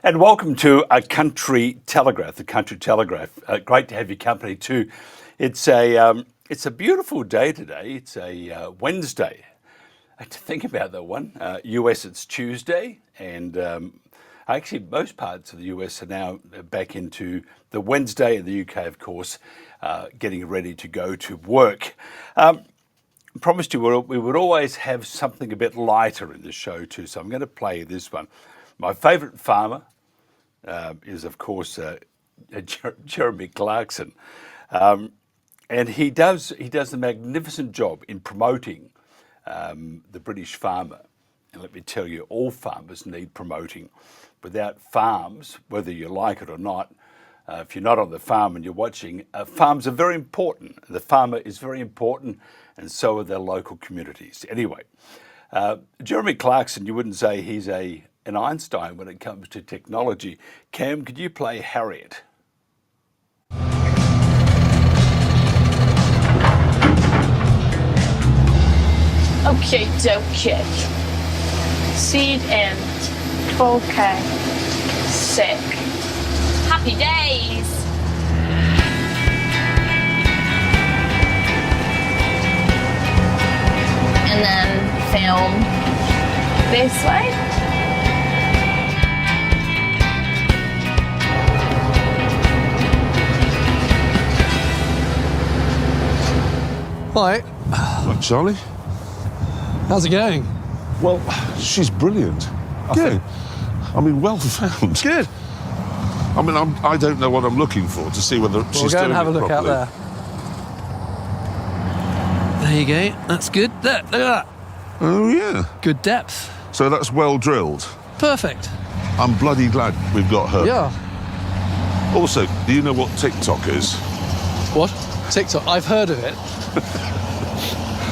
And welcome to a Country Telegraph, the Country Telegraph. Great to have your company too. It's a beautiful day today. It's a Wednesday. I had to think about that one. US, it's Tuesday, and actually most parts of the US are now back into the Wednesday. In the UK, of course, getting ready to go to work. Promised you we would always have something a bit lighter in the show too, so I'm going to play this one. My favourite farmer is, of course, Jeremy Clarkson, and he does a magnificent job in promoting the British farmer. And let me tell you, all farmers need promoting. Without farms, whether you like it or not, if you're not on the farm and you're watching, farms are very important. The farmer is very important, and so are their local communities. Anyway, Jeremy Clarkson, you wouldn't say he's an Einstein when it comes to technology. Cam, could you play Harriet? Okay, dokie. Seed and 12K. Sick. Happy days. And then film this way. Hi. Right, Charlie? How's it going? Well, she's brilliant. Good. I mean, well found. Good. I mean, I don't know what I'm looking for to see whether she's We'll go doing and have a it look properly. out there. There you go. That's good. There, look at that. Oh, yeah. Good depth. So that's well drilled. Perfect. I'm bloody glad we've got her. Yeah. Also, do you know what TikTok is? What? TikTok. I've heard of it.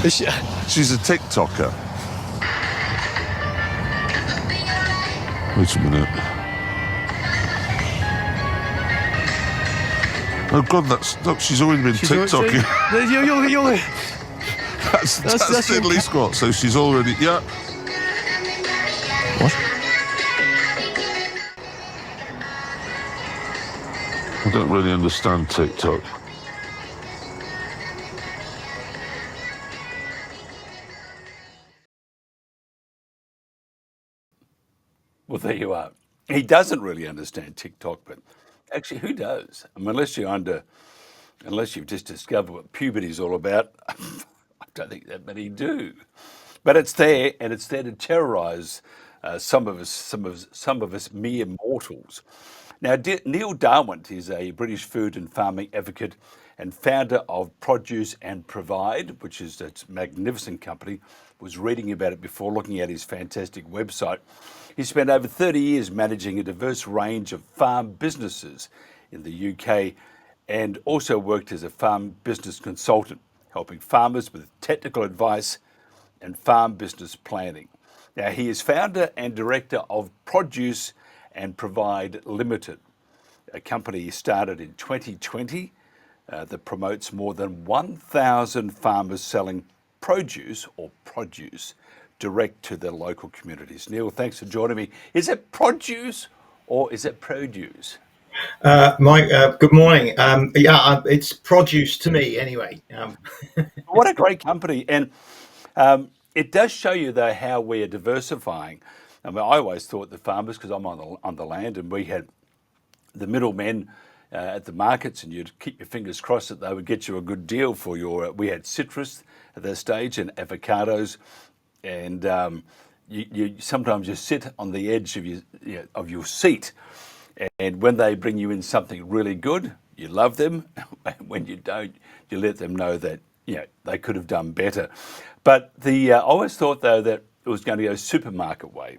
Is she... She's a TikToker. Wait a minute. Oh, God, look, she's already been TikToking. You're... That's That's diddly squat, so she's already, yeah. What? I don't really understand TikTok. Well, there you are. He doesn't really understand TikTok, but actually, who does? I mean, unless you've just discovered what puberty is all about, I don't think that many do. But it's there, and it's there to terrorise some of us mere mortals. Now, Neil Darwent is a British food and farming advocate and founder of Produce Provide, which is a magnificent company. Was reading about it before looking at his fantastic website. He spent over 30 years managing a diverse range of farm businesses in the UK and also worked as a farm business consultant, helping farmers with technical advice and farm business planning. Now, he is founder and director of Produce Provide Ltd, a company he started in 2020 that promotes more than 1,000 farmers selling produce direct to their local communities. Neil, thanks for joining me. Is it produce or is it produce? Mike, good morning. It's produce to me anyway. What a great company. And it does show you, though, how we are diversifying. I mean, I always thought the farmers, because I'm on the land, and we had the middlemen at the markets, and you'd keep your fingers crossed that they would get you a good deal for your. We had citrus at that stage and avocados, and you sometimes just sit on the edge of your seat, and when they bring you in something really good, you love them. When you don't, you let them know that they could have done better. But I always thought, though, that it was going to go supermarket way.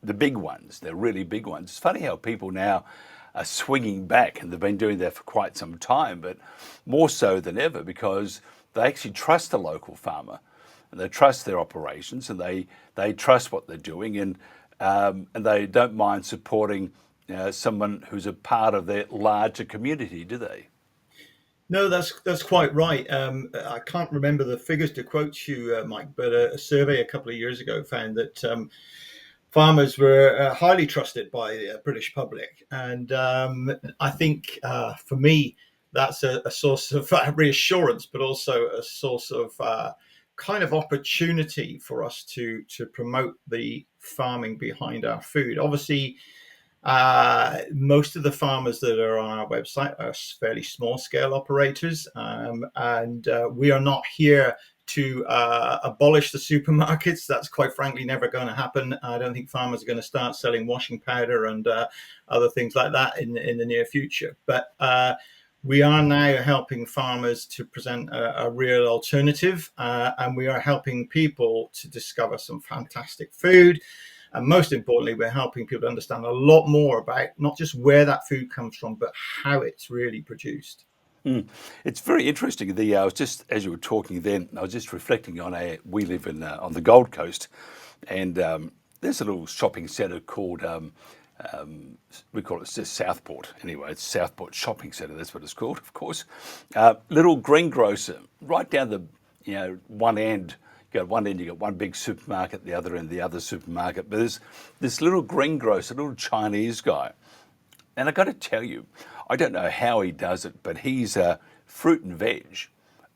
The big ones, the really big ones. It's funny how people now are swinging back, and they've been doing that for quite some time, but more so than ever because they actually trust the local farmer, and they trust their operations, and they trust what they're doing, and they don't mind supporting someone who's a part of their larger community, do they? No, that's quite right. I can't remember the figures to quote you, Mike, but a survey a couple of years ago found that farmers were highly trusted by the British public. And I think for me, that's a source of reassurance, but also a source of kind of opportunity for us to promote the farming behind our food. Obviously, most of the farmers that are on our website are fairly small scale operators, and we are not here to abolish the supermarkets. That's quite frankly never going to happen. I don't think farmers are going to start selling washing powder and other things like that in the near future. But we are now helping farmers to present a real alternative, and we are helping people to discover some fantastic food. And most importantly, we're helping people to understand a lot more about not just where that food comes from, but how it's really produced. It's very interesting. I was just, as you were talking then, I was just reflecting on we live on the Gold Coast, and there's a little shopping centre called, we call it just Southport. Anyway, it's Southport Shopping Centre, that's what it's called, of course. Little greengrocer, right down one end. You go at one end, you got one big supermarket, the other end, the other supermarket. But there's this little greengrocer, little Chinese guy. And I got to tell you, I don't know how he does it, but his fruit and veg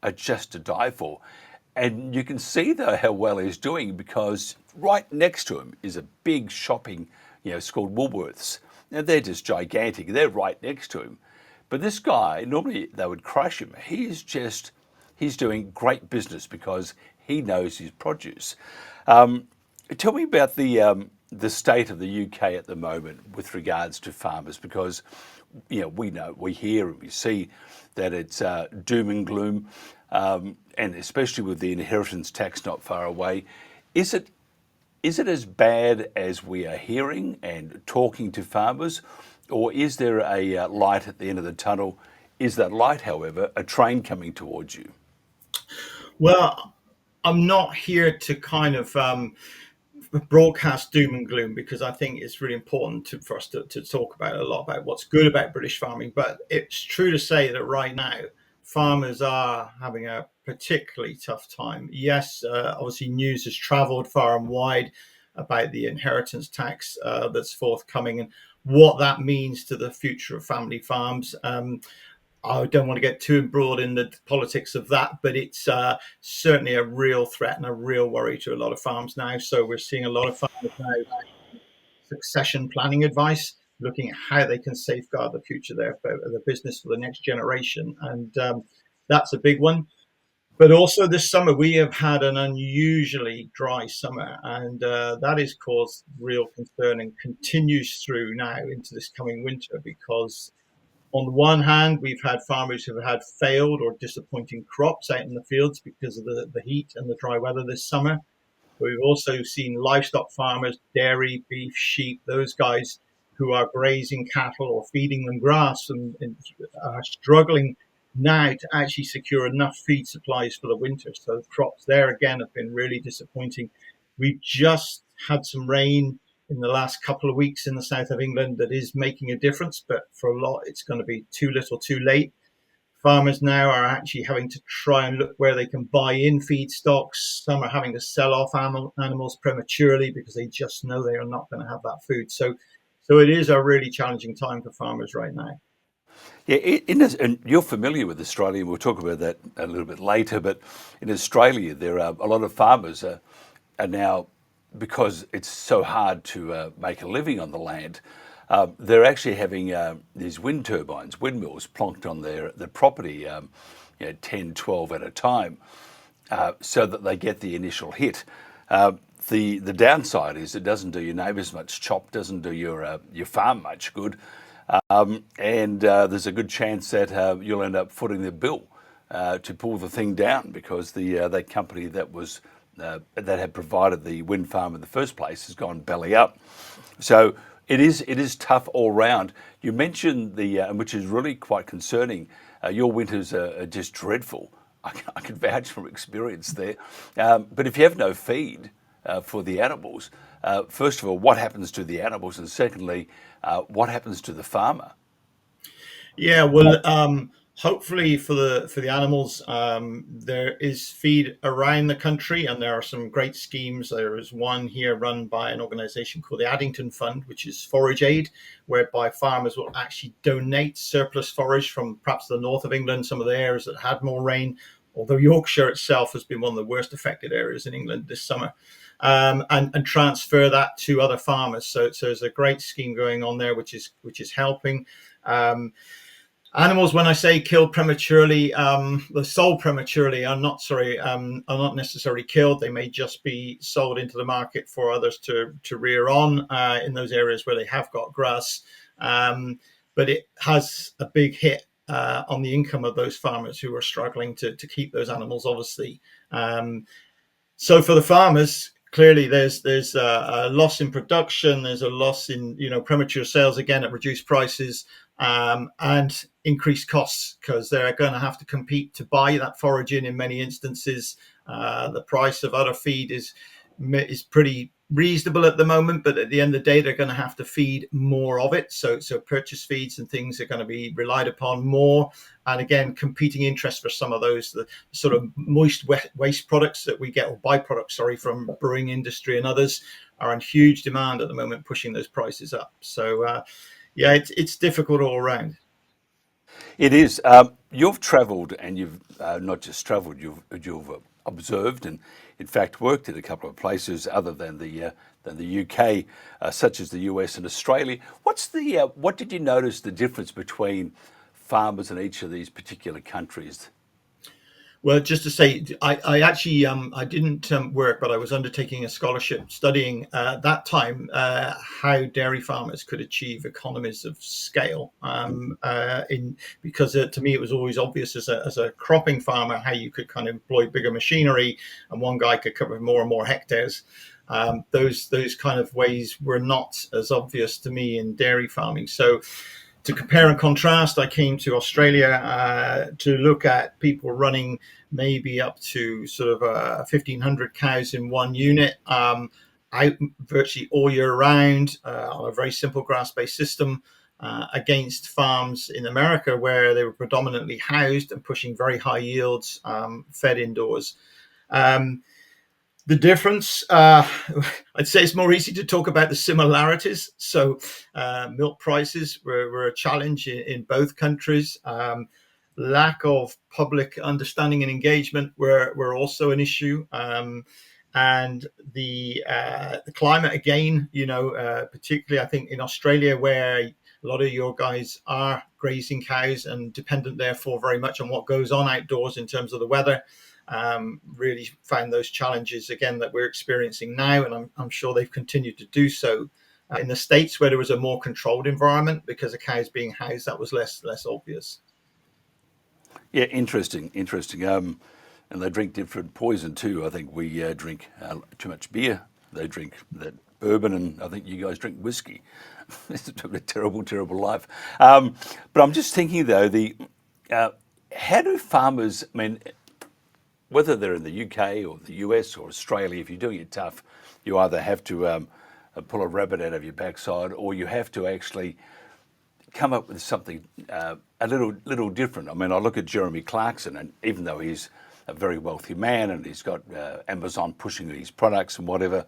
are just to die for. And you can see, though, how well he's doing, because right next to him is a big shopping, it's called Woolworths. Now, they're just gigantic. They're right next to him. But this guy, normally they would crush him. He's doing great business because he knows his produce. Tell me about the state of the UK at the moment with regards to farmers, because we hear and we see that it's doom and gloom, and especially with the inheritance tax not far away. Is it as bad as we are hearing and talking to farmers, or is there a light at the end of the tunnel? Is that light, however, a train coming towards you? Well, I'm not here to kind of broadcast doom and gloom, because I think it's really important for us to talk about a lot about what's good about British farming. But it's true to say that right now, farmers are having a particularly tough time. Yes, obviously news has travelled far and wide about the inheritance tax that's forthcoming and what that means to the future of family farms. I don't want to get too embroiled in the politics of that, but it's certainly a real threat and a real worry to a lot of farms now. So we're seeing a lot of farmers now succession planning advice, looking at how they can safeguard the future of their business for the next generation. And that's a big one. But also this summer, we have had an unusually dry summer, and that has caused real concern and continues through now into this coming winter, because on the one hand, we've had farmers who have had failed or disappointing crops out in the fields because of the heat and the dry weather this summer. But we've also seen livestock farmers, dairy, beef, sheep, those guys who are grazing cattle or feeding them grass and are struggling now to actually secure enough feed supplies for the winter. So the crops there again have been really disappointing. We've just had some rain in the last couple of weeks in the south of England that is making a difference, but for a lot it's going to be too little too late. Farmers now are actually having to try and look where they can buy in feedstocks. Some are having to sell off animals prematurely because they just know they are not going to have that food. So it is a really challenging time for farmers right now. Yeah, and you're familiar with Australia, and we'll talk about that a little bit later, but in Australia there are a lot of farmers are now, because it's so hard to make a living on the land, they're actually having these wind turbines, windmills plonked on their property, 10, 12 at a time, so that they get the initial hit. The downside is it doesn't do your neighbours much chop, doesn't do your farm much good, and there's a good chance that you'll end up footing the bill to pull the thing down, because that company that had provided the wind farm in the first place has gone belly up. So it is tough all round. You mentioned which is really quite concerning. Your winters are just dreadful. I can vouch from experience there. But if you have no feed for the animals, first of all, what happens to the animals, and secondly, what happens to the farmer? Yeah, well, hopefully for the animals, there is feed around the country, and there are some great schemes. There is one here run by an organisation called the Addington Fund, which is forage aid, whereby farmers will actually donate surplus forage from perhaps the north of England, some of the areas that had more rain. Although Yorkshire itself has been one of the worst affected areas in England this summer, and transfer that to other farmers. So there's a great scheme going on there, which is helping. Animals, when I say killed prematurely, sold prematurely, are not necessarily killed. They may just be sold into the market for others to rear on in those areas where they have got grass. But it has a big hit on the income of those farmers who are struggling to keep those animals, obviously. So for the farmers, clearly there's a loss in production, there's a loss in premature sales again at reduced prices, and increased costs, because they're going to have to compete to buy that forage in many instances. The price of other feed is pretty reasonable at the moment, but at the end of the day they're going to have to feed more of it, so purchase feeds and things are going to be relied upon more. And again, competing interest for some of those, the sort of moist waste products that we get, or byproducts, sorry, from brewing industry and others, are in huge demand at the moment, pushing those prices up. So yeah, it's difficult all around. It is. You've travelled, and you've not just travelled. You've observed, and in fact worked in a couple of places other than the UK, such as the US and Australia. What did you notice the difference between farmers in each of these particular countries? Well, just to say, I actually I didn't work, but I was undertaking a scholarship studying that time how dairy farmers could achieve economies of scale. Because to me it was always obvious as a cropping farmer how you could kind of employ bigger machinery, and one guy could cover more and more hectares. Those kind of ways were not as obvious to me in dairy farming. So, to compare and contrast, I came to Australia to look at people running maybe up to sort of 1,500 cows in one unit, out virtually all year round on a very simple grass-based system, against farms in America where they were predominantly housed and pushing very high yields, fed indoors. The difference, I'd say it's more easy to talk about the similarities. So milk prices were a challenge in both countries. Lack of public understanding and engagement were also an issue. And the climate, again, particularly I think in Australia, where a lot of your guys are grazing cows and dependent therefore very much on what goes on outdoors in terms of the weather, really found those challenges again that we're experiencing now, and I'm sure they've continued to do so. In the States, where there was a more controlled environment because the cows being housed, that was less obvious. Yeah, interesting. And they drink different poison too. I think we drink too much beer. They drink that bourbon, and I think you guys drink whiskey. It's a terrible life. But I'm just thinking though, how do farmers? I mean, whether they're in the UK or the US or Australia, if you're doing it tough, you either have to pull a rabbit out of your backside, or you have to actually come up with something a little different. I mean, I look at Jeremy Clarkson, and even though he's a very wealthy man and he's got Amazon pushing his products and whatever,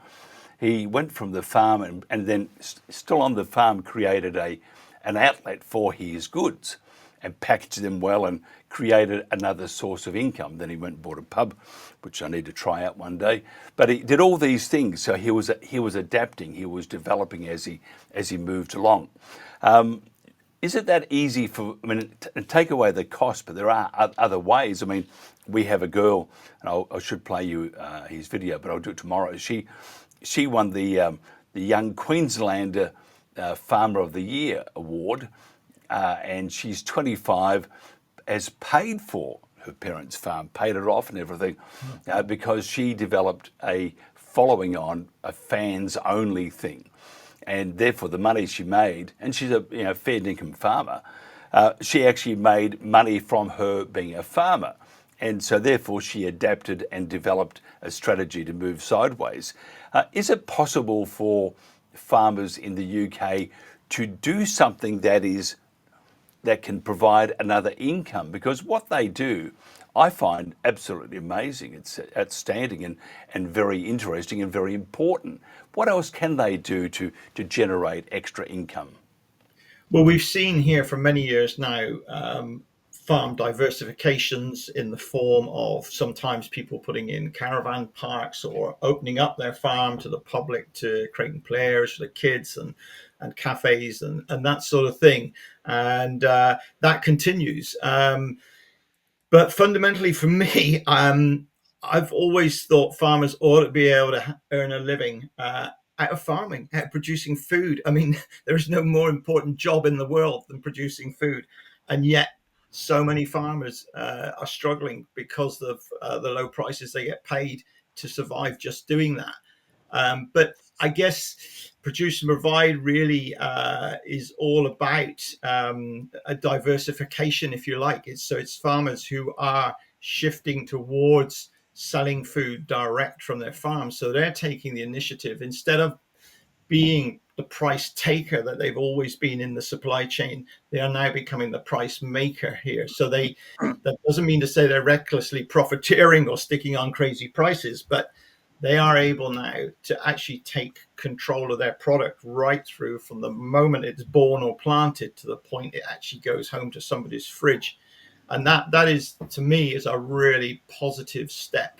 he went from the farm and then still on the farm created an outlet for his goods and packaged them well and created another source of income. Then he went and bought a pub, which I need to try out one day. But he did all these things, so he was adapting, he was developing as he moved along. Is it that easy take away the cost, but there are other ways. I mean, we have a girl, and I should play you his video, but I'll do it tomorrow. She won the Young Queenslander Farmer of the Year award, and she's 25, has paid for her parents' farm, paid it off and everything, because she developed a following on a fans-only thing. And therefore the money she made, and she's a fair income farmer, she actually made money from her being a farmer. And so therefore she adapted and developed a strategy to move sideways. Is it possible for farmers in the UK to do something that is that can provide another income, because what they do, I find absolutely amazing. It's outstanding and very interesting and very important. What else can they do to generate extra income? Well, we've seen here for many years now farm diversifications in the form of sometimes people putting in caravan parks or opening up their farm to the public, to creating players for the kids and cafes and that sort of thing. And that continues. But fundamentally for me, I've always thought farmers ought to be able to earn a living out of farming, out of producing food. I mean, there is no more important job in the world than producing food. And yet so many farmers are struggling because of the low prices they get paid to survive just doing that. But I guess Produce and Provide really is all about a diversification, if you like. It's farmers who are shifting towards selling food direct from their farms. So they're taking the initiative instead of being the price taker that they've always been in the supply chain. They are now becoming the price maker here. So that doesn't mean to say they're recklessly profiteering or sticking on crazy prices, but they are able now to actually take control of their product right through from the moment it's born or planted to the point it actually goes home to somebody's fridge. And that is, to me, is a really positive step.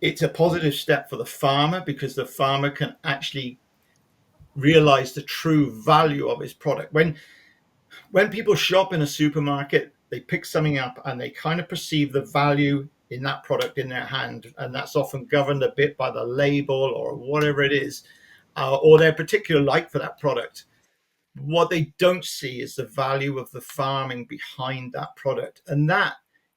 It's a positive step for the farmer because the farmer can actually realize the true value of his product. When people shop in a supermarket, they pick something up and they kind of perceive the value in that product in their hand, and that's often governed a bit by the label or whatever it is, or their particular like for that product. What they don't see is the value of the farming behind that product, and that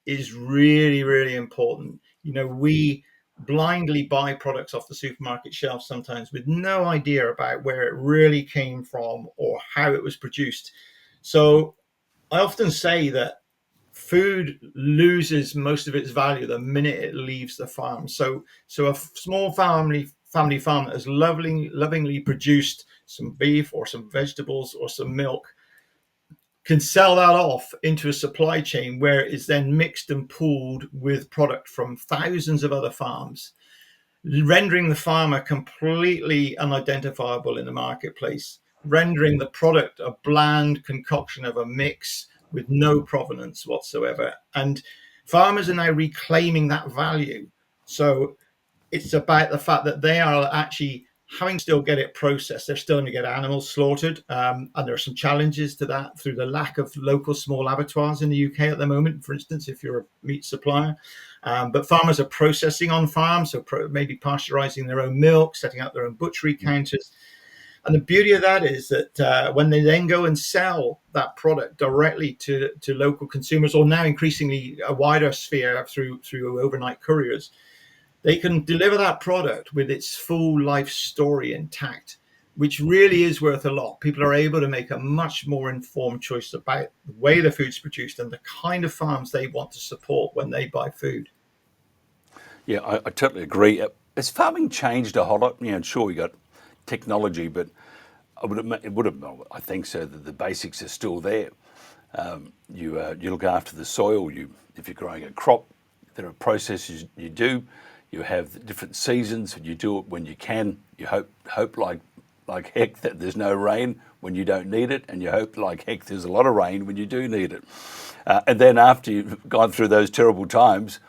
is really, really important. We blindly buy products off the supermarket shelf sometimes with no idea about where it really came from or how it was produced. So I often say that food loses most of its value the minute it leaves the farm. So a small family farm that has lovingly produced some beef or some vegetables or some milk can sell that off into a supply chain where it is then mixed and pooled with product from thousands of other farms, rendering the farmer completely unidentifiable in the marketplace, rendering the product a bland concoction of a mix with no provenance whatsoever. And farmers are now reclaiming that value. So it's about the fact that they are actually having to still get it processed. They're still going to get animals slaughtered. And there are some challenges to that through the lack of local small abattoirs in the UK at the moment, for instance, if you're a meat supplier. But farmers are processing on farm, so maybe pasteurizing their own milk, setting up their own butchery counters. And the beauty of that is that when they then go and sell that product directly to local consumers, or now increasingly a wider sphere through overnight couriers, they can deliver that product with its full life story intact, which really is worth a lot. People are able to make a much more informed choice about the way the food's produced and the kind of farms they want to support when they buy food. Yeah, I totally agree. Has farming changed a whole lot? Sure, we got technology, but I think so that the basics are still there. You look after the soil. If you're growing a crop, there are processes you do. You have different seasons, and you do it when you can. You hope like heck that there's no rain when you don't need it, and you hope like heck there's a lot of rain when you do need it. And then after you've gone through those terrible times,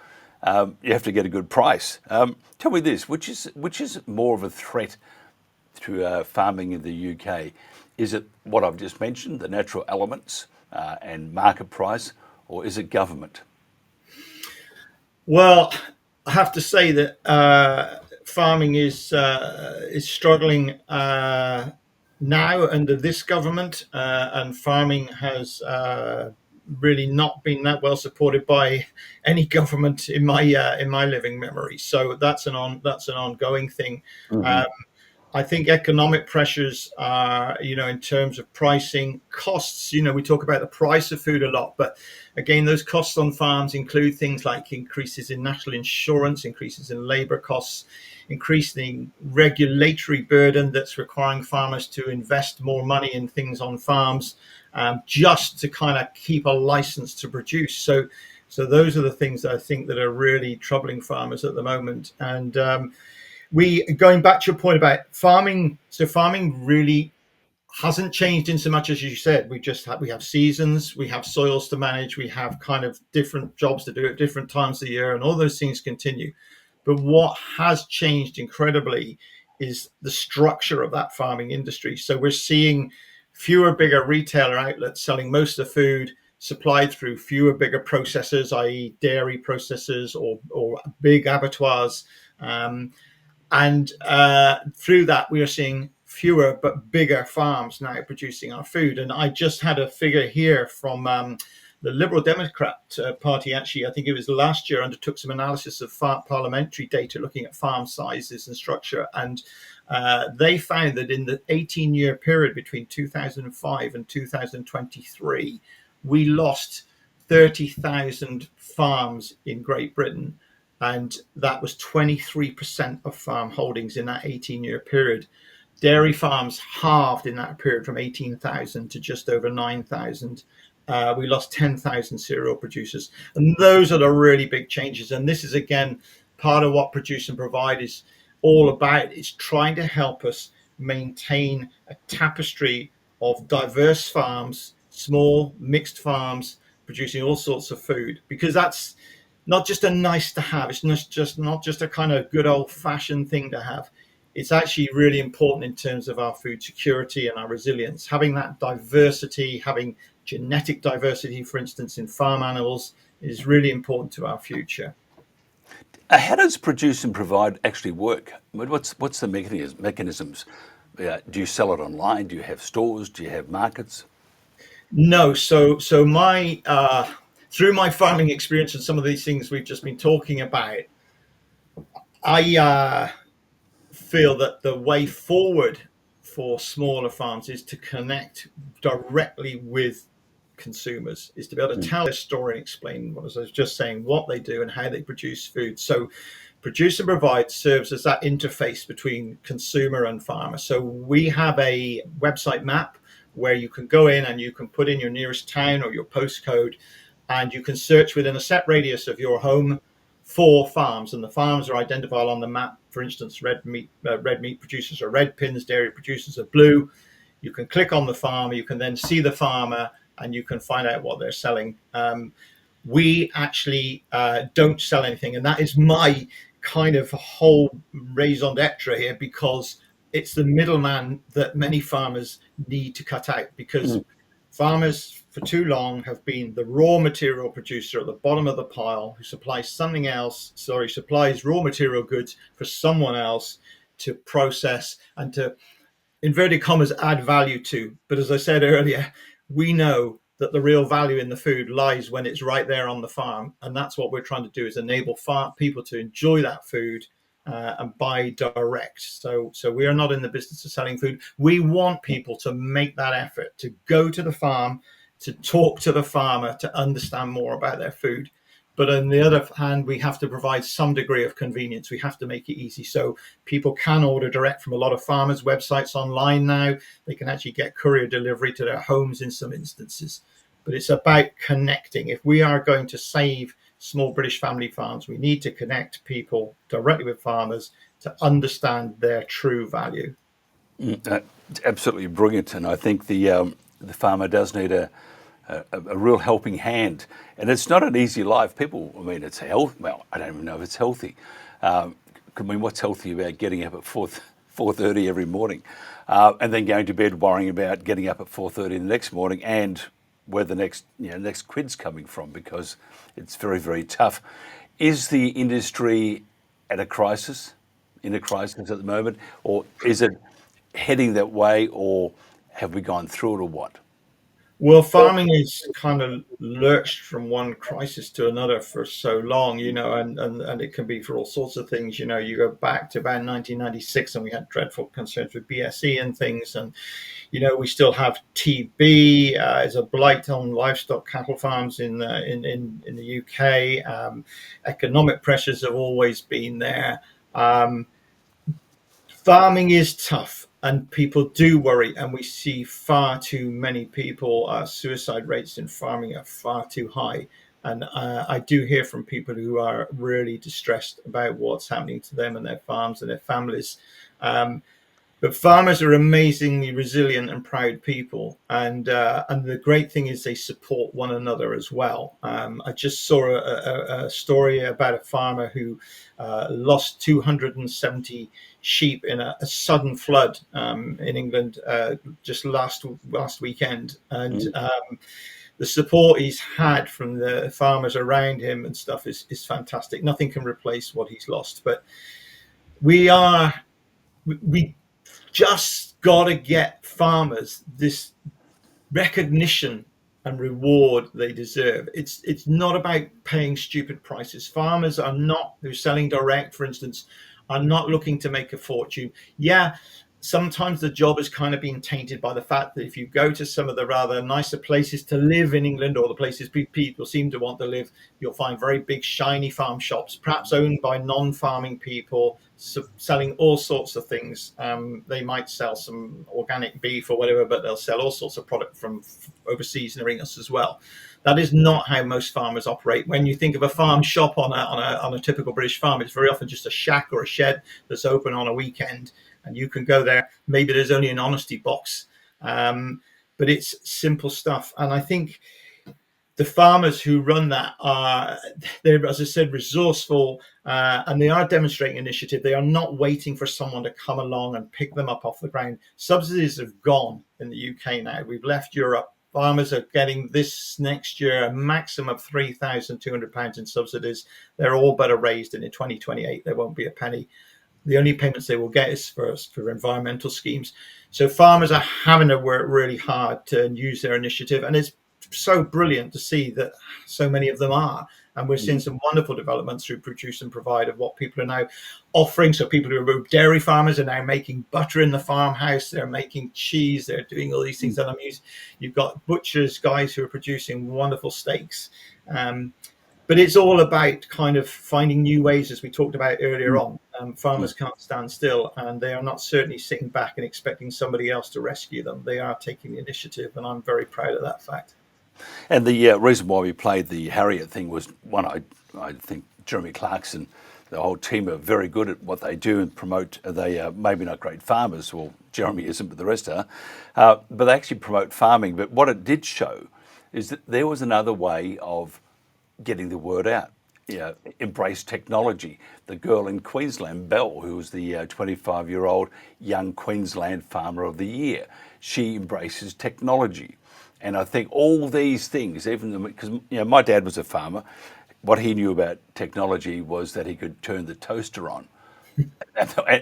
you have to get a good price. Tell me this: which is more of a threat to farming in the UK? Is it what I've just mentioned, the natural elements and market price, or is it government? Well, I have to say that farming is struggling now under this government, and farming has really not been that well supported by any government in my living memory. So that's an ongoing thing. Mm-hmm. I think economic pressures are, in terms of pricing costs, we talk about the price of food a lot, but again, those costs on farms include things like increases in national insurance, increases in labor costs, increasing regulatory burden that's requiring farmers to invest more money in things on farms, just to kind of keep a license to produce. So those are the things that I think that are really troubling farmers at the moment. And we going back to your point about farming. So farming really hasn't changed in so much as you said. We have seasons, we have soils to manage, we have kind of different jobs to do at different times of the year, and all those things continue. But what has changed incredibly is the structure of that farming industry. So we're seeing fewer bigger retailer outlets selling most of the food supplied through fewer bigger processors, i.e. dairy processors or big abattoirs. And through that, we are seeing fewer but bigger farms now producing our food. And I just had a figure here from the Liberal Democrat Party. Actually, I think it was last year, undertook some analysis of parliamentary data looking at farm sizes and structure. And they found that in the 18-year period between 2005 and 2023, we lost 30,000 farms in Great Britain. And that was 23% of farm holdings in that 18-year period. Dairy farms halved in that period from 18,000 to just over 9,000. We lost 10,000 cereal producers. And those are the really big changes. And this is, again, part of what Produce and Provide is all about. It's trying to help us maintain a tapestry of diverse farms, small, mixed farms, producing all sorts of food, because that's not just a nice to have. It's not just a kind of good old fashioned thing to have. It's actually really important in terms of our food security and our resilience. Having that diversity, having genetic diversity, for instance, in farm animals, is really important to our future. How does Produce and Provide actually work? What's the mechanisms? Do you sell it online? Do you have stores? Do you have markets? No. So my through my farming experience and some of these things we've just been talking about, I feel that the way forward for smaller farms is to connect directly with consumers, is to be able to tell their story and explain, as I was just saying, what they do and how they produce food. So Produce and Provide serves as that interface between consumer and farmer. So we have a website map where you can go in and you can put in your nearest town or your postcode, and you can search within a set radius of your home for farms, and the farms are identified on the map. For instance, red meat producers are red pins, dairy producers are blue. You can click on the farmer, you can then see the farmer, and you can find out what they're selling. We actually don't sell anything, and that is my kind of whole raison d'etre here, because it's the middleman that many farmers need to cut out, because farmers for too long have been the raw material producer at the bottom of the pile who supplies raw material goods for someone else to process and to, inverted commas, add value to. But as I said earlier, we know that the real value in the food lies when it's right there on the farm. And that's what we're trying to do, is enable people to enjoy that food and buy direct. So we are not in the business of selling food. We want people to make that effort, to go to the farm, to talk to the farmer, to understand more about their food. But on the other hand, we have to provide some degree of convenience. We have to make it easy. So people can order direct from a lot of farmers' websites online now. They can actually get courier delivery to their homes in some instances. But it's about connecting. If we are going to save small British family farms, we need to connect people directly with farmers to understand their true value. It's absolutely brilliant. And I think the farmer does need a real helping hand, and it's not an easy life. People, I mean, it's health. Well, I don't even know if it's healthy. I mean, what's healthy about getting up at 4:30 every morning, and then going to bed worrying about getting up at 4:30 the next morning and where the next quid's coming from, because it's very, very tough. Is the industry in a crisis at the moment, or is it heading that way, or have we gone through it, or what? Well, farming is kind of lurched from one crisis to another for so long, and it can be for all sorts of things. You go back to about 1996 and we had dreadful concerns with BSE and things. And, we still have TB as a blight on livestock cattle farms in the UK. Economic pressures have always been there. Farming is tough. and people do worry, and we see far too many people. Suicide rates in farming are far too high, and I do hear from people who are really distressed about what's happening to them and their farms and their families. But farmers are amazingly resilient and proud people, and the great thing is they support one another as well. I just saw a story about a farmer who lost 270 sheep in a sudden flood in England just last weekend, and the support he's had from the farmers around him and stuff is fantastic. Nothing can replace what he's lost, but we just got to get farmers this recognition and reward they deserve. It's not about paying stupid prices. Farmers are not, who are selling direct, for instance, are not looking to make a fortune. Yeah, sometimes the job has kind of been tainted by the fact that if you go to some of the rather nicer places to live in England, or the places people seem to want to live, you'll find very big shiny farm shops, perhaps owned by non-farming people, selling all sorts of things. They might sell some organic beef or whatever, but they'll sell all sorts of product from overseas and everything else as well. That is not how most farmers operate. When you think of a farm shop on a typical British farm, it's very often just a shack or a shed that's open on a weekend, and you can go there. Maybe there's only an honesty box, but it's simple stuff. And I think the farmers who run that they're, as I said, resourceful, and they are demonstrating initiative. They are not waiting for someone to come along and pick them up off the ground. Subsidies have gone in the UK now. We've left Europe. Farmers are getting this next year a maximum of £3,200 in subsidies. They're all but erased, and in 2028 there won't be a penny. The only payments they will get is for environmental schemes. So farmers are having to work really hard to use their initiative, and it's so brilliant to see that so many of them are. And we're seeing some wonderful developments through Produce and Provide of what people are now offering. So people who are dairy farmers are now making butter in the farmhouse. They're making cheese. They're doing all these things that I'm using. You've got butchers, guys who are producing wonderful steaks. But it's all about kind of finding new ways, as we talked about earlier on. Farmers can't stand still, and they are not certainly sitting back and expecting somebody else to rescue them. They are taking the initiative, and I'm very proud of that fact. And the reason why we played the Harriet thing was, one, I think Jeremy Clarkson, the whole team are very good at what they do and promote. They are maybe not great farmers, well, Jeremy isn't, but the rest are. But they actually promote farming. But what it did show is that there was another way of getting the word out. Embrace technology. The girl in Queensland, Belle, who was the 25-year-old young Queensland Farmer of the Year, she embraces technology. And I think all these things, even because my dad was a farmer, what he knew about technology was that he could turn the toaster on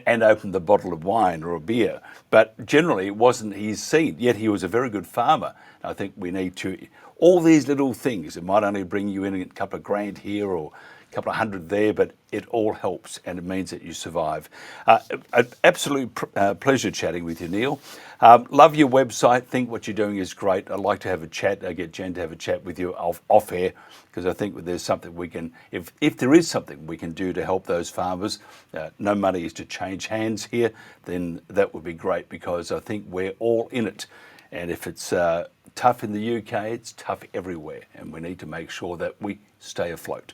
and open the bottle of wine or a beer. But generally it wasn't his scene, yet he was a very good farmer. I think we need to, all these little things, it might only bring you in a couple of grand here or a couple of hundred there, but it all helps, and it means that you survive. An absolute pleasure chatting with you, Neil. Love your website. Think what you're doing is great. I'd like to have a chat. I get Jen to have a chat with you off air, because I think there's something we can, if there is something we can do to help those farmers, no money is to change hands here, then that would be great, because I think we're all in it. And if it's tough in the UK, it's tough everywhere, and we need to make sure that we stay afloat.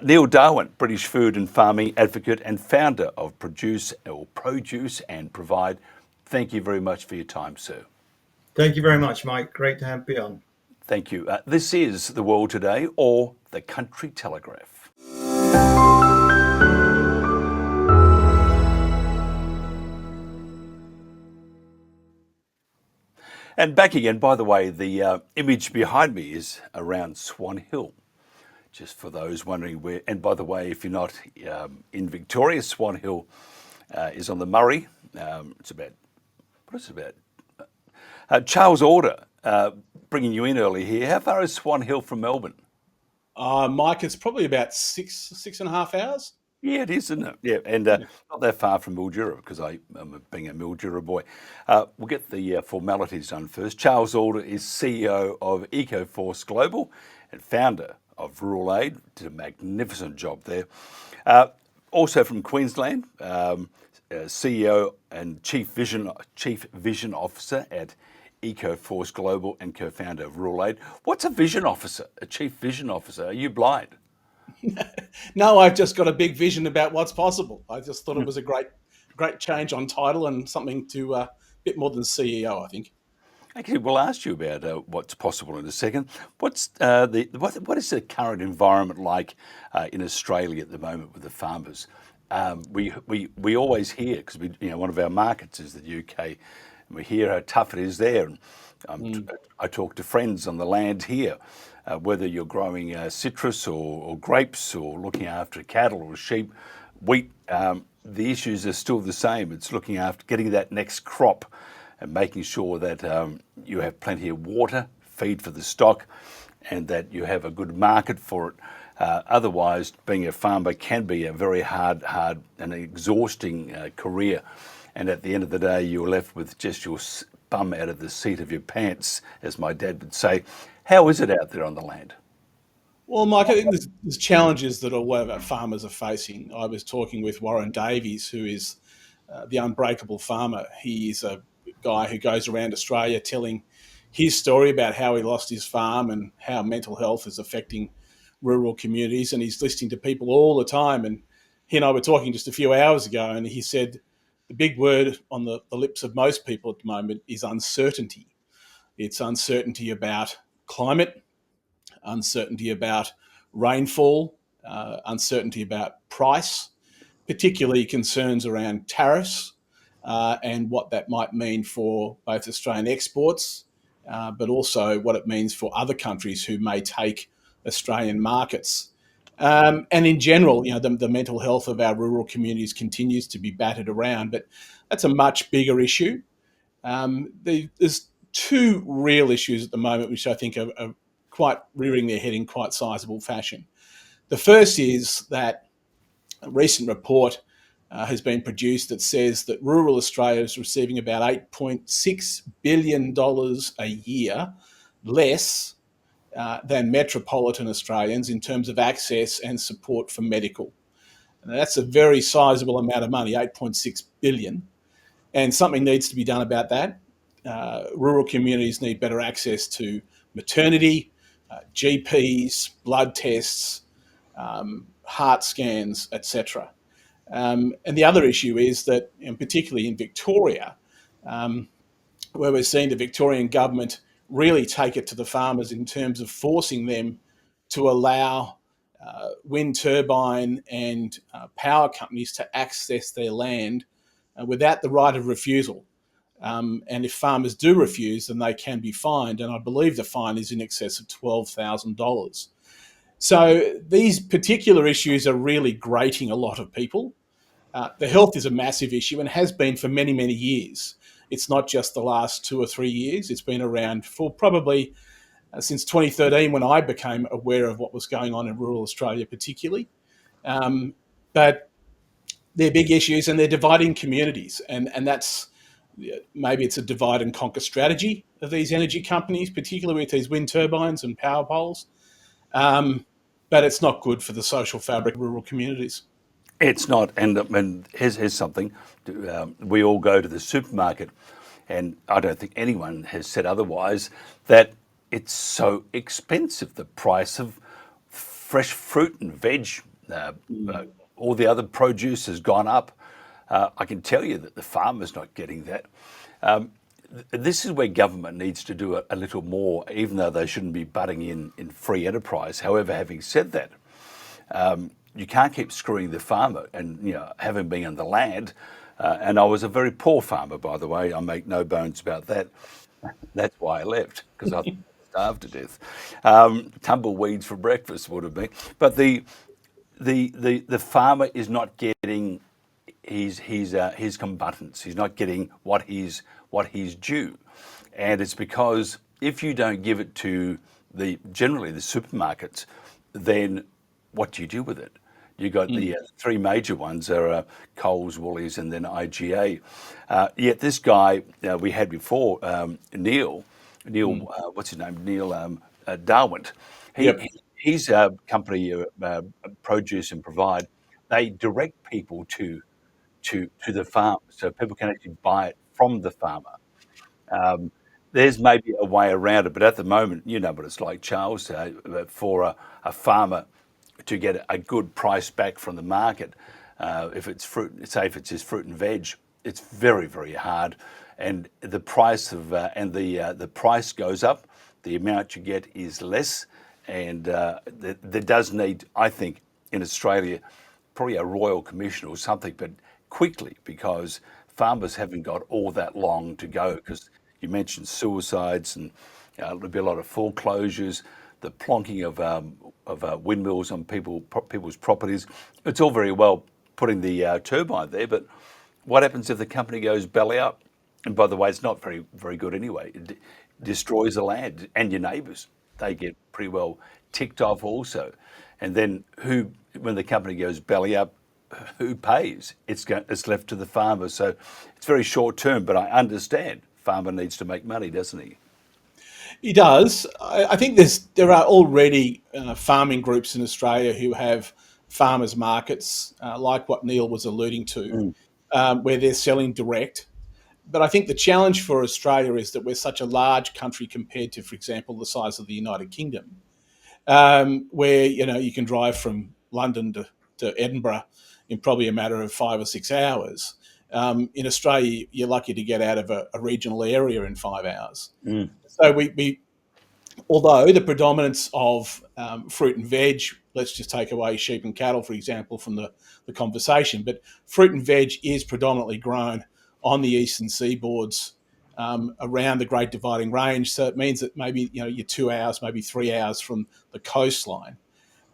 Neil Darwent, British food and farming advocate and founder of Produce and Provide. Thank you very much for your time, sir. Thank you very much, Mike. Great to have you on. Thank you. This is The World Today, or the Country Telegraph. And back again, by the way, the image behind me is around Swan Hill, just for those wondering where. And by the way, if you're not in Victoria, Swan Hill is on the Murray. It's about, what is it about? Charles Alder, bringing you in early here. How far is Swan Hill from Melbourne? Mike, it's probably about 6.5 hours. Yeah, it is, isn't it? Yeah, and not that far from Mildura, because I'm being a Mildura boy. We'll get the formalities done first. Charles Alder is CEO of EcoForce Global and founder of Rural Aid. Did a magnificent job there. Also from Queensland, CEO and Chief Vision Officer at EcoForce Global and co-founder of Rural Aid. What's a vision officer? A chief vision officer? Are you blind? No, I've just got a big vision about what's possible. I just thought it was a great change on title and something to a bit more than CEO, I think. Actually, we'll ask you about what's possible in a second. What is the current environment like in Australia at the moment with the farmers? We always hear, because one of our markets is the UK, and we hear how tough it is there. And I talk to friends on the land here, whether you're growing citrus or grapes or looking after cattle or sheep, wheat. The issues are still the same. It's looking after getting that next crop and making sure that you have plenty of water, feed for the stock, and that you have a good market for it. Otherwise, being a farmer can be a very hard and exhausting career. And at the end of the day, you're left with just your bum out of the seat of your pants, as my dad would say. How is it out there on the land? Well, Mike, I think there's challenges that a lot of our farmers are facing. I was talking with Warren Davies, who is the unbreakable farmer. He is a guy who goes around Australia telling his story about how he lost his farm and how mental health is affecting rural communities. And he's listening to people all the time. And he and I were talking just a few hours ago, and he said the big word on the lips of most people at the moment is uncertainty. It's uncertainty about climate, uncertainty about rainfall, uncertainty about price, particularly concerns around tariffs and what that might mean for both Australian exports, but also what it means for other countries who may take Australian markets. And in general, the mental health of our rural communities continues to be battered around, but that's a much bigger issue. There's two real issues at the moment which I think are quite rearing their head in quite sizable fashion. The first is that a recent report has been produced that says that rural Australia is receiving about $8.6 billion a year less than metropolitan Australians in terms of access and support for medical. And that's a very sizable amount of money, 8.6 billion. And something needs to be done about that. Rural communities need better access to maternity, GPs, blood tests, heart scans, etc. And the other issue is that, and particularly in Victoria, where we're seeing the Victorian government really take it to the farmers in terms of forcing them to allow wind turbine and power companies to access their land without the right of refusal. And if farmers do refuse, then they can be fined. And I believe the fine is in excess of $12,000. So these particular issues are really grating a lot of people. The health is a massive issue and has been for many, many years. It's not just the last 2 or 3 years. It's been around for probably since 2013 when I became aware of what was going on in rural Australia particularly. But they're big issues and they're dividing communities. And that's maybe it's a divide and conquer strategy of these energy companies, particularly with these wind turbines and power poles. But it's not good for the social fabric of rural communities. It's not, and here's something. We all go to the supermarket, and I don't think anyone has said otherwise, that it's so expensive. The price of fresh fruit and veg, all the other produce has gone up. I can tell you that the farmer's not getting that. This is where government needs to do a little more, even though they shouldn't be butting in free enterprise. However, having said that, you can't keep screwing the farmer. And having been on the land, and I was a very poor farmer, by the way. I make no bones about that. That's why I left, because I starved to death. Tumbleweeds for breakfast would have been. But the farmer is not getting his comeuppance. He's not getting what he's due, and it's because if you don't give it to generally the supermarkets, then what do you do with it? You got the three major ones are Coles, Woolies, and then IGA. Yet this guy we had before, Neil, what's his name? Neil Darwent. His company, Produce and Provide, they direct people to to the farm, so people can actually buy it from the farmer. There's maybe a way around it, but at the moment, you know what it's like, Charles, for a farmer to get a good price back from the market. If it's fruit, say if it's just fruit and veg, it's very, very hard, and the price of the price goes up. The amount you get is less, and there does need, I think, in Australia, probably a royal commission or something, but quickly, because farmers haven't got all that long to go. Because you mentioned suicides, and there'll be a lot of foreclosures, the plonking of windmills on people's properties. It's all very well putting the turbine there, but what happens if the company goes belly up? And by the way, it's not very, very good anyway. It destroys the land, and your neighbours, they get pretty well ticked off also. And then when the company goes belly up, who pays? It's left to the farmer. So it's very short term, but I understand farmer needs to make money, doesn't he? He does. I think there are already farming groups in Australia who have farmers markets, like what Neil was alluding to, where they're selling direct. But I think the challenge for Australia is that we're such a large country compared to, for example, the size of the United Kingdom, where you can drive from London to Edinburgh in probably a matter of 5 or 6 hours. In Australia, you're lucky to get out of a regional area in 5 hours. So although the predominance of fruit and veg, let's just take away sheep and cattle, for example, from the conversation, but fruit and veg is predominantly grown on the eastern seaboards around the Great Dividing Range. So it means that maybe you're 2 hours, maybe 3 hours from the coastline.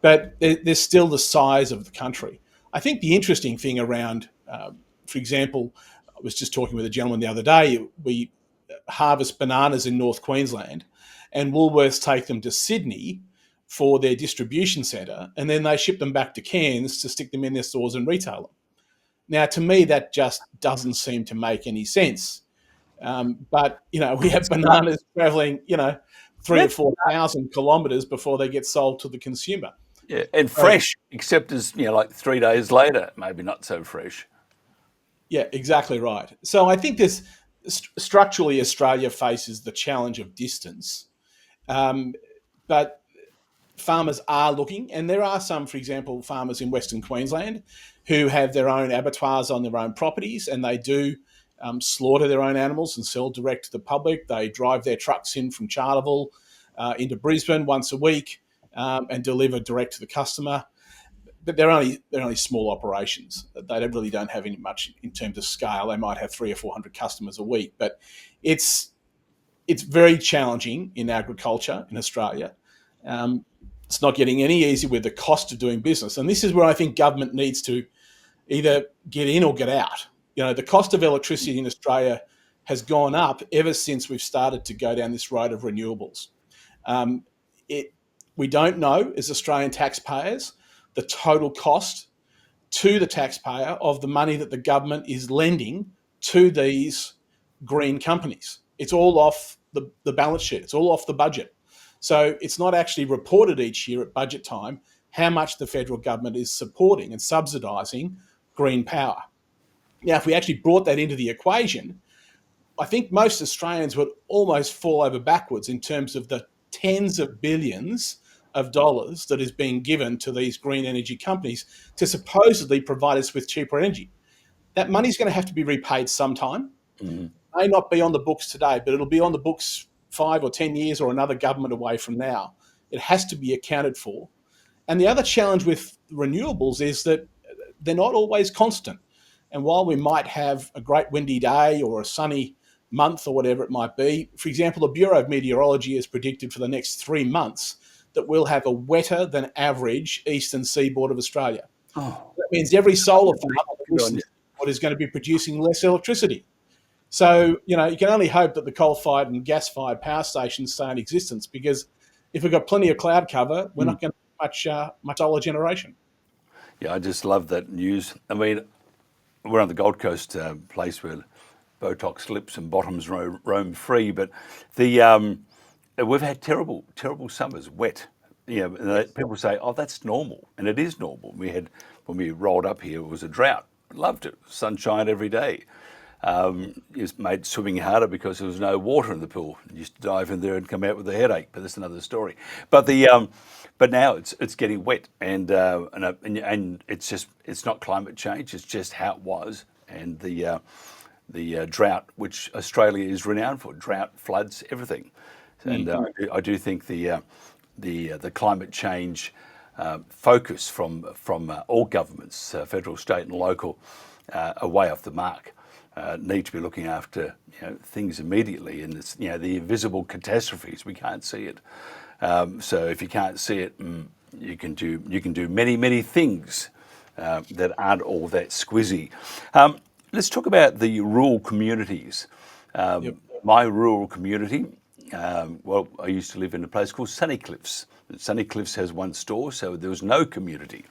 But there's still the size of the country. I think the interesting thing around, for example, I was just talking with a gentleman the other day. We harvest bananas in North Queensland, and Woolworths take them to Sydney for their distribution centre, and then they ship them back to Cairns to stick them in their stores and retail them. Now, to me, that just doesn't seem to make any sense. But we have bananas travelling, 3,000 or 4,000 kilometres before they get sold to the consumer. Yeah, and fresh, except as like 3 days later, maybe not so fresh. Yeah, exactly right. So I think structurally Australia faces the challenge of distance, but farmers are looking, and there are some, for example, farmers in Western Queensland who have their own abattoirs on their own properties, and they do slaughter their own animals and sell direct to the public. They drive their trucks in from Charleville into Brisbane once a week and deliver direct to the customer. But they're only small operations. They really don't have any much in terms of scale. They might have 300 or 400 customers a week, but it's very challenging in agriculture in Australia. It's not getting any easier with the cost of doing business, and this is where I think government needs to either get in or get out. The cost of electricity in Australia has gone up ever since we've started to go down this road of renewables. We don't know, as Australian taxpayers, the total cost to the taxpayer of the money that the government is lending to these green companies. It's all off the balance sheet. It's all off the budget. So it's not actually reported each year at budget time how much the federal government is supporting and subsidising green power. Now, if we actually brought that into the equation, I think most Australians would almost fall over backwards in terms of the tens of billions of dollars that is being given to these green energy companies to supposedly provide us with cheaper energy. That money's going to have to be repaid sometime. It may not be on the books today, but it'll be on the books 5 or 10 years or another government away from now. It has to be accounted for. And the other challenge with renewables is that they're not always constant. And while we might have a great windy day or a sunny month or whatever it might be, for example, the Bureau of Meteorology has predicted for the next 3 months that we'll have a wetter than average eastern seaboard of Australia. That means every solar farm is going to be producing less electricity. So, you can only hope that the coal-fired and gas-fired power stations stay in existence, because if we've got plenty of cloud cover, we're not going to have much solar generation. Yeah, I just love that news. I mean, we're on the Gold Coast, place where Botox lips and bottoms roam free, but we've had terrible summers, wet. People say, "Oh, that's normal," and it is normal. When we rolled up here, it was a drought Loved it. Sunshine every day. It made swimming harder because there was no water in the pool. You used to dive in there and come out with a headache, but that's another story. But but now it's getting wet, and it's not climate change. It's just how it was, and the drought, which Australia is renowned for, drought, floods, everything. And I do think the climate change focus from all governments, federal, state, and local, are way off the mark. Need to be looking after things immediately, and it's the invisible catastrophes. We can't see it. So if you can't see it, you can do many things that aren't all that squizzy. Let's talk about the rural communities. My rural community. Well, I used to live in a place called Sunnycliffs. Sunnycliffs has one store, so there was no community.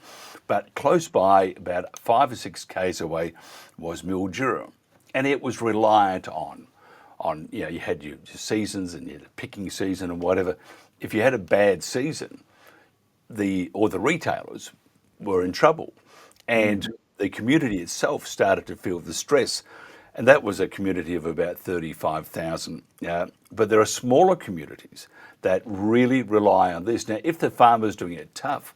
But close by, about 5 or 6 k's away, was Mildura. And it was reliant on you had your seasons and you had a picking season and whatever. If you had a bad season, the retailers were in trouble, and the community itself started to feel the stress. And that was a community of about 35,000. But there are smaller communities that really rely on this. Now, if the farmer's doing it tough,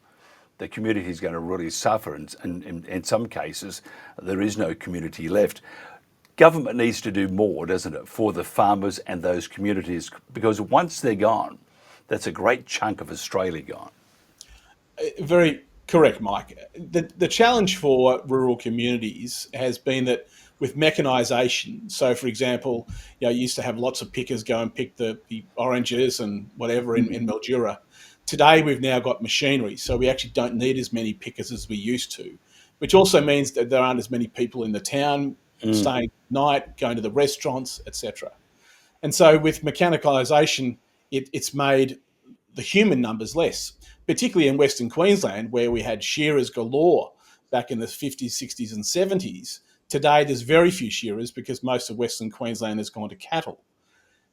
the community is going to really suffer. And in some cases, there is no community left. Government needs to do more, doesn't it, for the farmers and those communities? Because once they're gone, that's a great chunk of Australia gone. Very correct, Mike. The challenge for rural communities has been that with mechanisation, so for example, you used to have lots of pickers go and pick the oranges and whatever in Mildura. Today we've now got machinery, so we actually don't need as many pickers as we used to, which also means that there aren't as many people in the town staying at night, going to the restaurants, etc. And so with mechanicalisation, it's made the human numbers less, particularly in Western Queensland, where we had shearers galore back in the 50s, 60s and 70s. Today, there's very few shearers because most of Western Queensland has gone to cattle.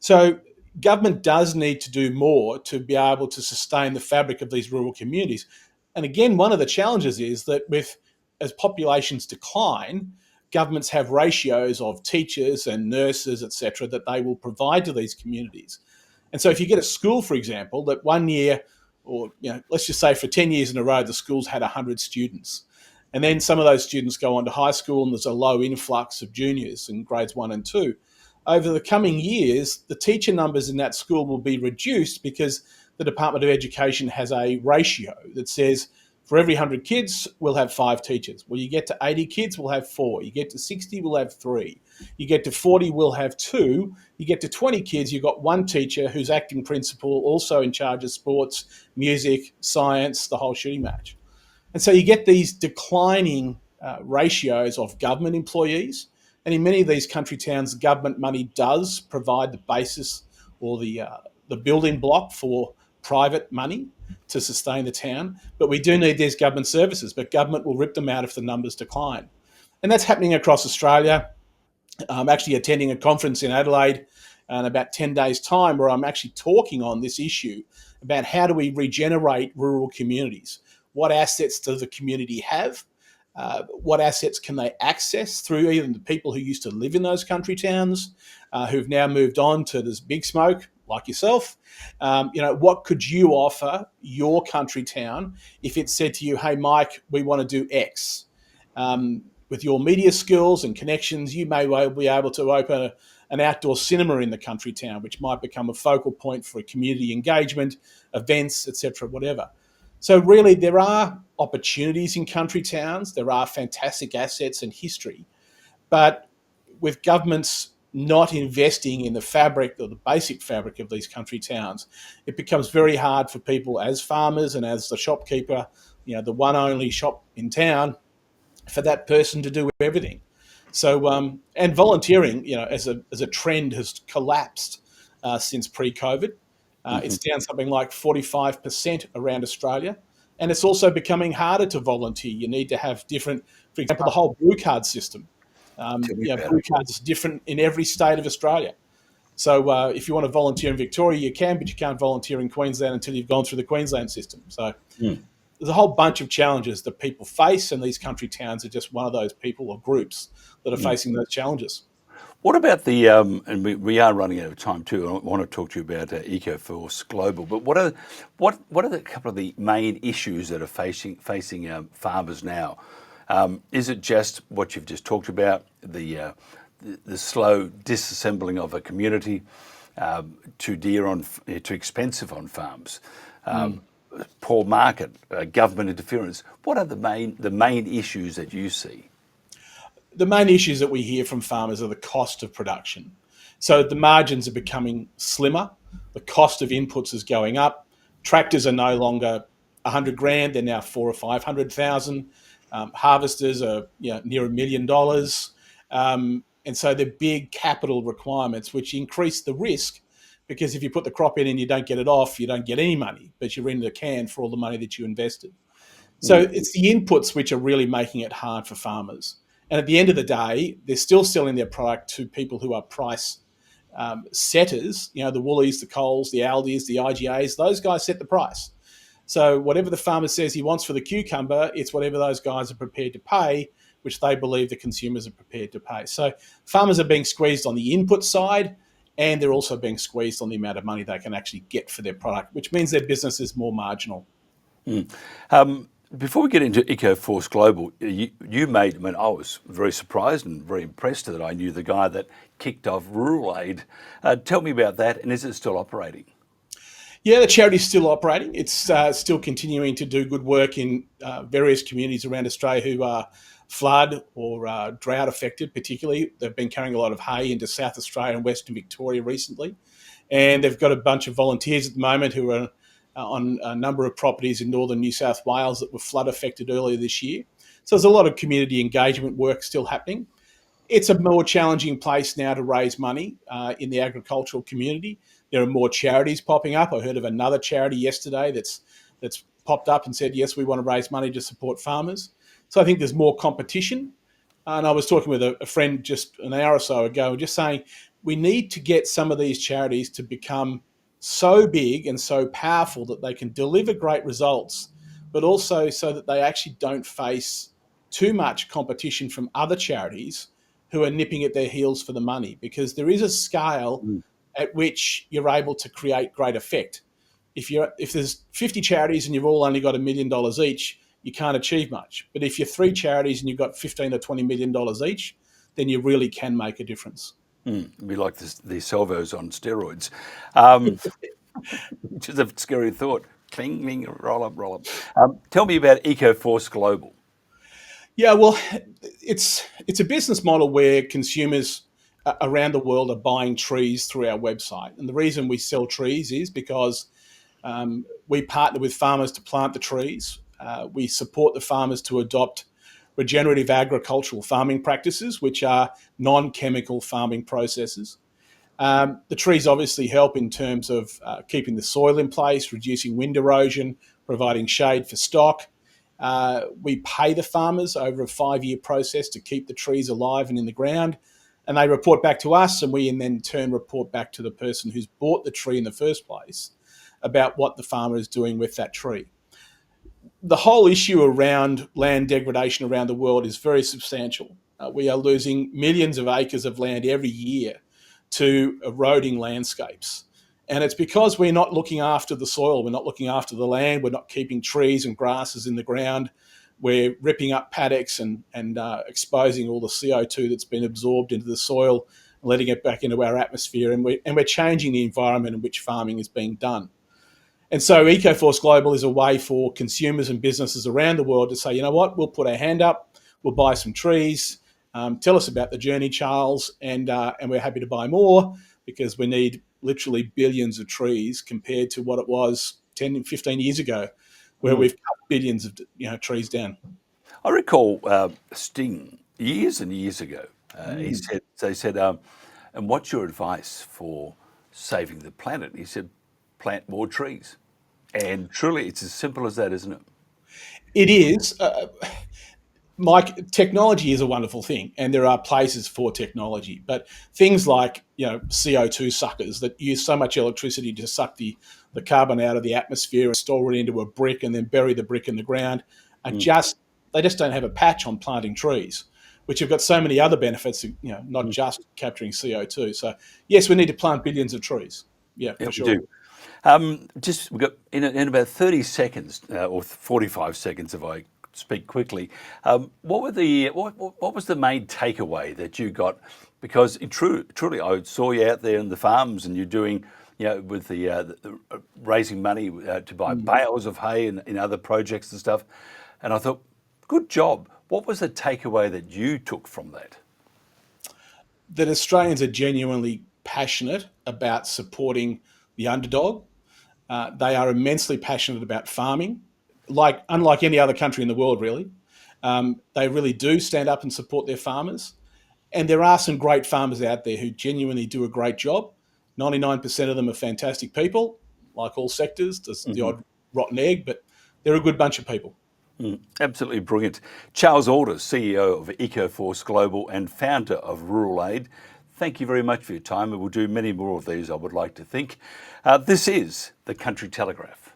So government does need to do more to be able to sustain the fabric of these rural communities. And again, one of the challenges is that as populations decline, governments have ratios of teachers and nurses, etc., that they will provide to these communities. And so if you get a school, for example, that one year, or let's just say for 10 years in a row, the school's had 100 students. And then some of those students go on to high school and there's a low influx of juniors in grades 1 and 2. Over the coming years, the teacher numbers in that school will be reduced because the Department of Education has a ratio that says for every 100 kids, we'll have 5 teachers. Well, you get to 80 kids, we'll have 4. You get to 60, we'll have 3. You get to 40, we'll have 2. You get to 20 kids, you've got 1 teacher who's acting principal, also in charge of sports, music, science, the whole shooting match. And so you get these declining ratios of government employees. And in many of these country towns, government money does provide the basis or the building block for private money to sustain the town. But we do need these government services, but government will rip them out if the numbers decline. And that's happening across Australia. I'm actually attending a conference in Adelaide in about 10 days' time where I'm actually talking on this issue about how do we regenerate rural communities. What assets does the community have? What assets can they access through even the people who used to live in those country towns, who've now moved on to this big smoke, like yourself? What could you offer your country town if it said to you, hey, Mike, we want to do X? With your media skills and connections, you may well be able to open an outdoor cinema in the country town, which might become a focal point for community engagement, events, etc., whatever. So really, there are opportunities in country towns. There are fantastic assets and history. But with governments not investing in the fabric or the basic fabric of these country towns, it becomes very hard for people as farmers and as the shopkeeper, the one only shop in town, for that person to do everything. So, and volunteering, as a trend has collapsed since pre-COVID. It's down something like 45% around Australia. And it's also becoming harder to volunteer. You need to have different, for example, the whole blue card system. Blue cards is different in every state of Australia. So if you want to volunteer in Victoria, you can, but you can't volunteer in Queensland until you've gone through the Queensland system. So there's a whole bunch of challenges that people face, and these country towns are just one of those people or groups that are facing those challenges. What about the, and we are running out of time too. I want to talk to you about EcoForce Global, but what are the couple of the main issues that are facing farmers now? Is it just what you've just talked about, the slow disassembling of a community, too expensive on farms, poor market, government interference? What are the main issues that you see? The main issues that we hear from farmers are the cost of production. So the margins are becoming slimmer. The cost of inputs is going up. Tractors are no longer 100 grand; they're now 400,000 or 500,000. Harvesters are near $1 million, and so they're big capital requirements, which increase the risk. Because if you put the crop in and you don't get it off, you don't get any money, but you're in the can for all the money that you invested. So it's the inputs which are really making it hard for farmers. And at the end of the day, they're still selling their product to people who are price setters. The Woolies, the Coles, the Aldis, the IGAs, those guys set the price. So whatever the farmer says he wants for the cucumber, it's whatever those guys are prepared to pay, which they believe the consumers are prepared to pay. So farmers are being squeezed on the input side, and they're also being squeezed on the amount of money they can actually get for their product, which means their business is more marginal. Before we get into EcoForce Global, you made, I was very surprised and very impressed that I knew the guy that kicked off Rural Aid. Tell me about that, and is it still operating? Yeah, the charity's still operating. It's still continuing to do good work in various communities around Australia who are flood or drought affected, particularly. They've been carrying a lot of hay into South Australia and Western Victoria recently. And they've got a bunch of volunteers at the moment who are on a number of properties in northern New South Wales that were flood affected earlier this year. So there's a lot of community engagement work still happening. It's a more challenging place now to raise money in the agricultural community. There are more charities popping up. I heard of another charity yesterday that's popped up and said, yes, we want to raise money to support farmers. So I think there's more competition. And I was talking with a friend just an hour or so ago, just saying we need to get some of these charities to become so big and so powerful that they can deliver great results, but also so that they actually don't face too much competition from other charities who are nipping at their heels for the money, because there is a scale at which you're able to create great effect. If there's 50 charities and you've all only got $1 million each, you can't achieve much. But if you're 3 charities and you've got $15 or $20 million each, then you really can make a difference. It'd be like the salvos on steroids. Which is a scary thought. Cling, cling, roll up. Tell me about EcoForce Global. Yeah, well, it's a business model where consumers around the world are buying trees through our website. And the reason we sell trees is because we partner with farmers to plant the trees. We support the farmers to adopt regenerative agricultural farming practices, which are non-chemical farming processes. The trees obviously help in terms of keeping the soil in place, reducing wind erosion, providing shade for stock. We pay the farmers over a 5-year process to keep the trees alive and in the ground, and they report back to us, and we in turn report back to the person who's bought the tree in the first place about what the farmer is doing with that tree. The whole issue around land degradation around the world is very substantial. We are losing millions of acres of land every year to eroding landscapes. And it's because we're not looking after the soil, we're not looking after the land, we're not keeping trees and grasses in the ground, we're ripping up paddocks and exposing all the CO2 that's been absorbed into the soil, and letting it back into our atmosphere, and we're changing the environment in which farming is being done. And so EcoForce Global is a way for consumers and businesses around the world to say, you know what, we'll put our hand up, we'll buy some trees, tell us about the journey, Charles, and we're happy to buy more, because we need literally billions of trees compared to what it was 10, 15 years ago, where we've cut billions of trees down. I recall Sting years and years ago. They said, and what's your advice for saving the planet? He said, plant more trees. And truly, it's as simple as that, isn't it? It is. Mike, technology is a wonderful thing, and there are places for technology. But things like CO2 suckers that use so much electricity to suck the carbon out of the atmosphere and store it into a brick and then bury the brick in the ground are they just don't have a patch on planting trees, which have got so many other benefits. Not just capturing CO2. So yes, we need to plant billions of trees. Yeah, for sure. We do. We've got in about 30 seconds or 45 seconds, if I speak quickly. What was the main takeaway that you got? Because truly, I saw you out there in the farms, and you're doing, with the raising money to buy bales of hay and in other projects and stuff. And I thought, good job. What was the takeaway that you took from that? That Australians are genuinely passionate about supporting the underdog. They are immensely passionate about farming, unlike any other country in the world, really. They really do stand up and support their farmers. And there are some great farmers out there who genuinely do a great job. 99% of them are fantastic people, like all sectors. There's the odd rotten egg, but they're a good bunch of people. Absolutely brilliant. Charles Alder, CEO of EcoForce Global and founder of Rural Aid. Thank you very much for your time, and we'll do many more of these, I would like to think. This is the Country Telegraph.